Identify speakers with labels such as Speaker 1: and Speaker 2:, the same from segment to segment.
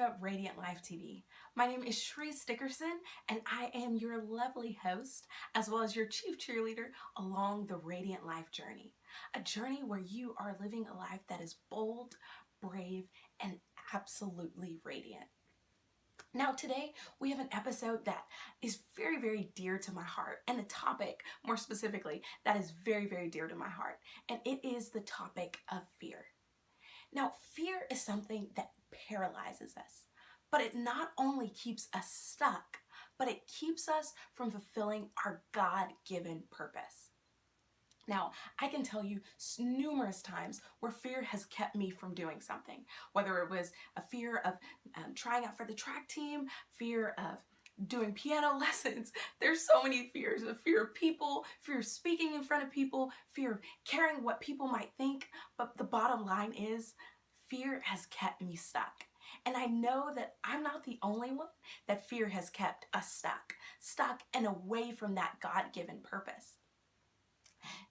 Speaker 1: to Radiant Life TV. My name is Cherese Dickerson, and I am your lovely host, as well as your chief cheerleader along the Radiant Life journey. A journey where you are living a life that is bold, brave, and absolutely radiant. Now, today we have an episode that is very, very dear to my heart, and a topic, more specifically, that is very, very dear to my heart, and it is the topic of fear. Now, fear is something that paralyzes us, but it not only keeps us stuck, but it keeps us from fulfilling our God-given purpose. Now, I can tell you numerous times where fear has kept me from doing something, whether it was a fear of trying out for the track team, fear of doing piano lessons. There's so many fears: a fear of people, fear of speaking in front of people, fear of caring what people might think. But the bottom line is, fear has kept me stuck. And I know that I'm not the only one that fear has kept us stuck and away from that God-given purpose.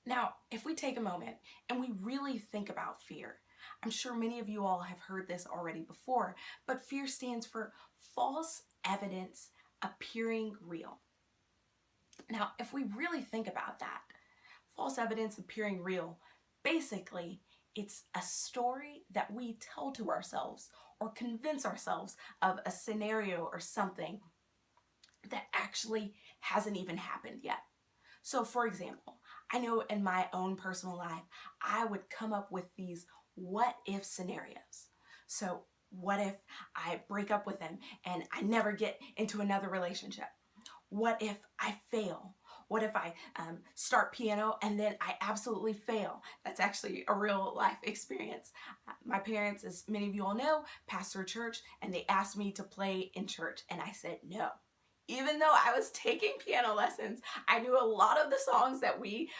Speaker 1: Now, if we take a moment and we really think about fear, I'm sure many of you all have heard this already before, but fear stands for false evidence appearing real. Now, if we really think about that, false evidence appearing real, basically, it's a story that we tell to ourselves or convince ourselves of a scenario or something that actually hasn't even happened yet. So, for example, I know in my own personal life, I would come up with these what if scenarios. So, what if I break up with him and I never get into another relationship? What if I fail? What if I start piano and then I absolutely fail? That's actually a real life experience. My parents, as many of you all know, pastor a church, and they asked me to play in church, and I said no. Even though I was taking piano lessons, I knew a lot of the songs that we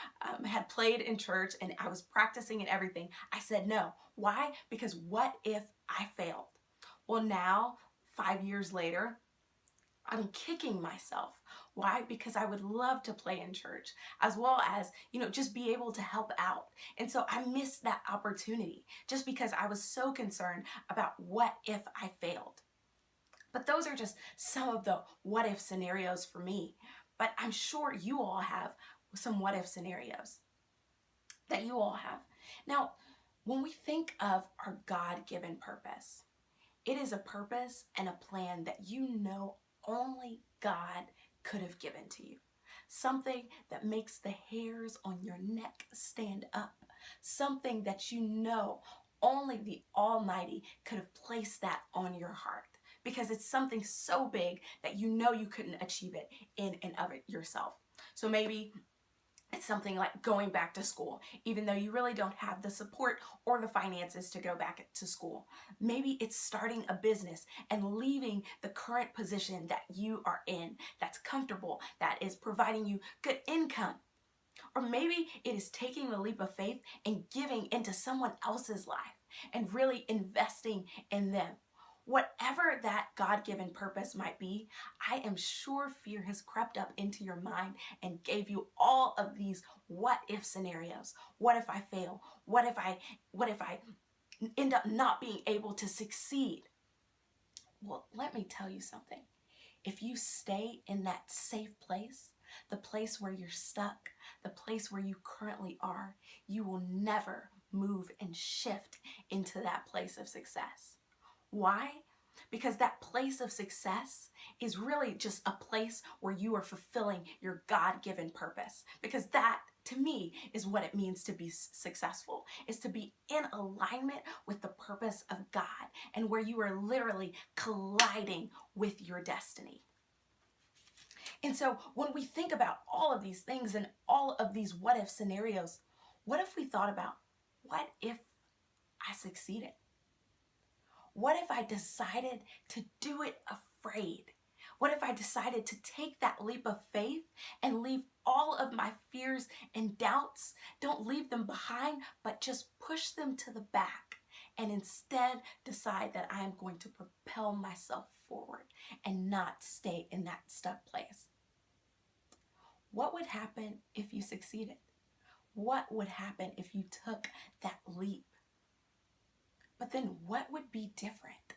Speaker 1: had played in church, and I was practicing and everything. I said no. Why? Because what if I failed? Well, now, 5 years later, I'm kicking myself. Why? Because I would love to play in church, as well as, just be able to help out. And so I missed that opportunity just because I was so concerned about what if I failed. But those are just some of the what if scenarios for me. But I'm sure you all have some what if scenarios that you all have. Now, when we think of our God-given purpose, it is a purpose and a plan that only God could have given to you. Something that makes the hairs on your neck stand up. Something that only the Almighty could have placed that on your heart. Because it's something so big that you couldn't achieve it in and of it yourself. So maybe it's something like going back to school, even though you really don't have the support or the finances to go back to school. Maybe it's starting a business and leaving the current position that you are in, that's comfortable, that is providing you good income. Or maybe it is taking the leap of faith and giving into someone else's life and really investing in them. Whatever that God-given purpose might be, I am sure fear has crept up into your mind and gave you all of these what if scenarios. What if I fail? What if I end up not being able to succeed? Well, let me tell you something. If you stay in that safe place, the place where you're stuck, the place where you currently are, you will never move and shift into that place of success. Why? Because that place of success is really just a place where you are fulfilling your God-given purpose. Because that, to me, is what it means to be successful, is to be in alignment with the purpose of God and where you are literally colliding with your destiny. And so when we think about all of these things and all of these what if scenarios, what if we thought about, what if I succeeded? What if I decided to do it afraid? What if I decided to take that leap of faith and leave all of my fears and doubts? Don't leave them behind, but just push them to the back and instead decide that I am going to propel myself forward and not stay in that stuck place. What would happen if you succeeded? What would happen if you took that leap? But then what would be different?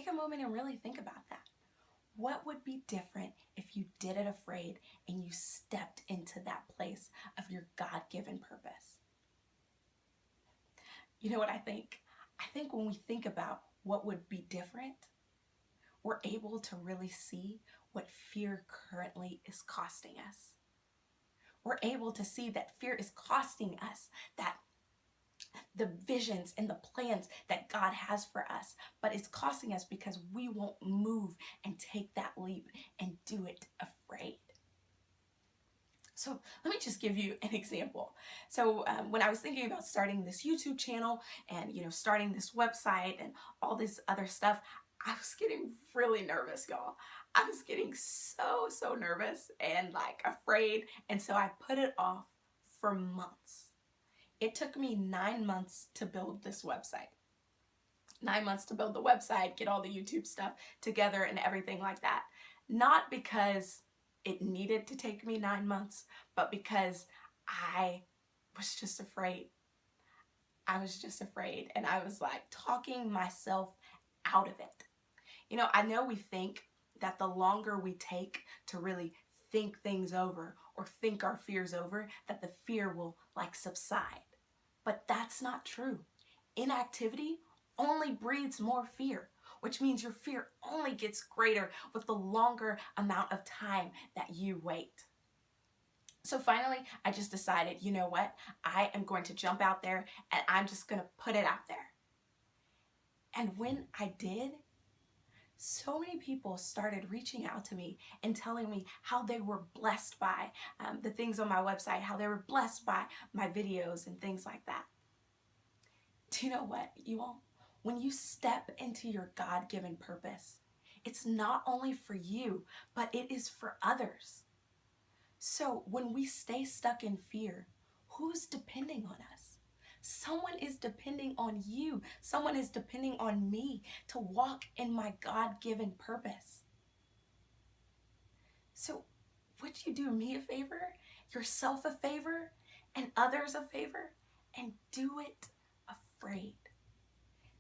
Speaker 1: take a moment and really think about that. What would be different if you did it afraid and you stepped into that place of your God-given purpose? You know what I think? I think when we think about what would be different, we're able to really see what fear currently is costing us. We're able to see that fear is costing us that the visions and the plans that God has for us, but it's costing us because we won't move and take that leap and do it afraid. So let me just give you an example. So when I was thinking about starting this YouTube channel and starting this website and all this other stuff, I was getting really nervous, y'all. I was getting so nervous and like afraid, and so I put it off for months. It took me 9 months to build this website. 9 months to build the website, get all the YouTube stuff together and everything like that. Not because it needed to take me 9 months, but because I was just afraid. I was just afraid, and I was like talking myself out of it. I know we think that the longer we take to really think things over or think our fears over, that the fear will like subside. But that's not true. Inactivity only breeds more fear, which means your fear only gets greater with the longer amount of time that you wait. So finally, I just decided, you know what? I am going to jump out there and I'm just going to put it out there. And when I did, so many people started reaching out to me and telling me how they were blessed by the things on my website, how they were blessed by my videos and things like that. Do you know what, you all? When you step into your God-given purpose, it's not only for you, but it is for others. So when we stay stuck in fear, who's depending on us? Someone is depending on you. Someone is depending on me to walk in my God-given purpose. So would you do me a favor, yourself a favor, and others a favor, and do it afraid?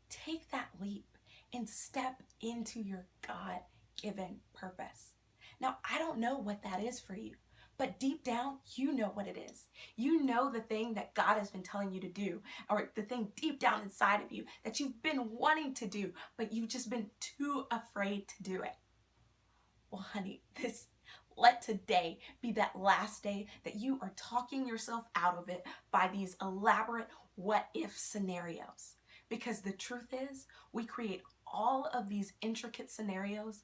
Speaker 1: Take that leap and step into your God-given purpose. Now, I don't know what that is for you, but deep down, you know what it is. You know the thing that God has been telling you to do, or the thing deep down inside of you that you've been wanting to do, but you've just been too afraid to do it. Well, honey, let today be that last day that you are talking yourself out of it by these elaborate what-if scenarios. Because the truth is, we create all of these intricate scenarios,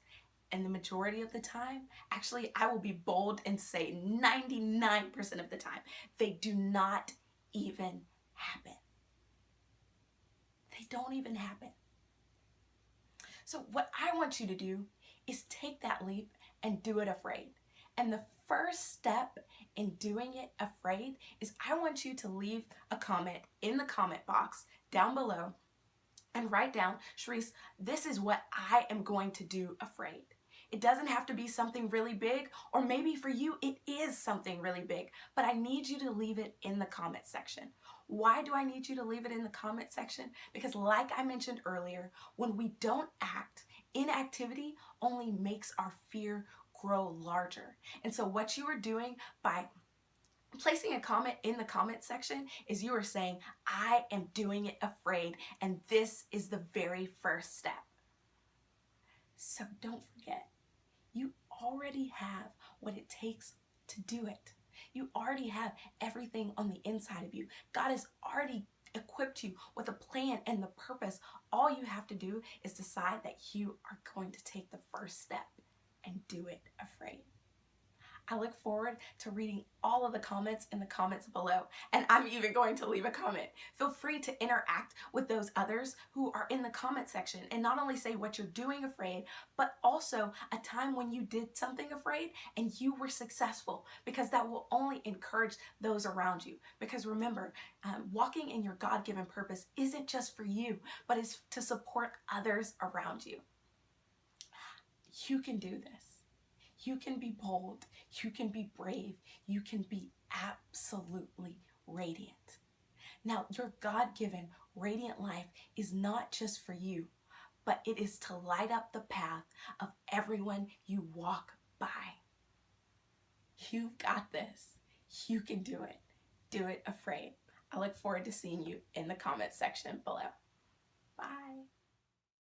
Speaker 1: and the majority of the time, actually, I will be bold and say 99% of the time, they do not even happen. They don't even happen. So what I want you to do is take that leap and do it afraid. And the first step in doing it afraid is I want you to leave a comment in the comment box down below and write down, Cherese, this is what I am going to do afraid. It doesn't have to be something really big, or maybe for you it is something really big, but I need you to leave it in the comment section. Why do I need you to leave it in the comment section? Because like I mentioned earlier, when we don't act, inactivity only makes our fear grow larger. And so what you are doing by placing a comment in the comment section is you are saying, I am doing it afraid, and this is the very first step. So don't forget, you already have what it takes to do it. You already have everything on the inside of you. God has already equipped you with a plan and the purpose. All you have to do is decide that you are going to take the first step and do it afraid. I look forward to reading all of the comments in the comments below, and I'm even going to leave a comment. Feel free to interact with those others who are in the comment section and not only say what you're doing afraid, but also a time when you did something afraid and you were successful, because that will only encourage those around you. Because remember, walking in your God-given purpose isn't just for you, but it's to support others around you. You can do this. You can be bold, you can be brave, you can be absolutely radiant. Now, your God-given radiant life is not just for you, but it is to light up the path of everyone you walk by. You've got this. You can do it. Do it afraid. I look forward to seeing you in the comments section below. Bye.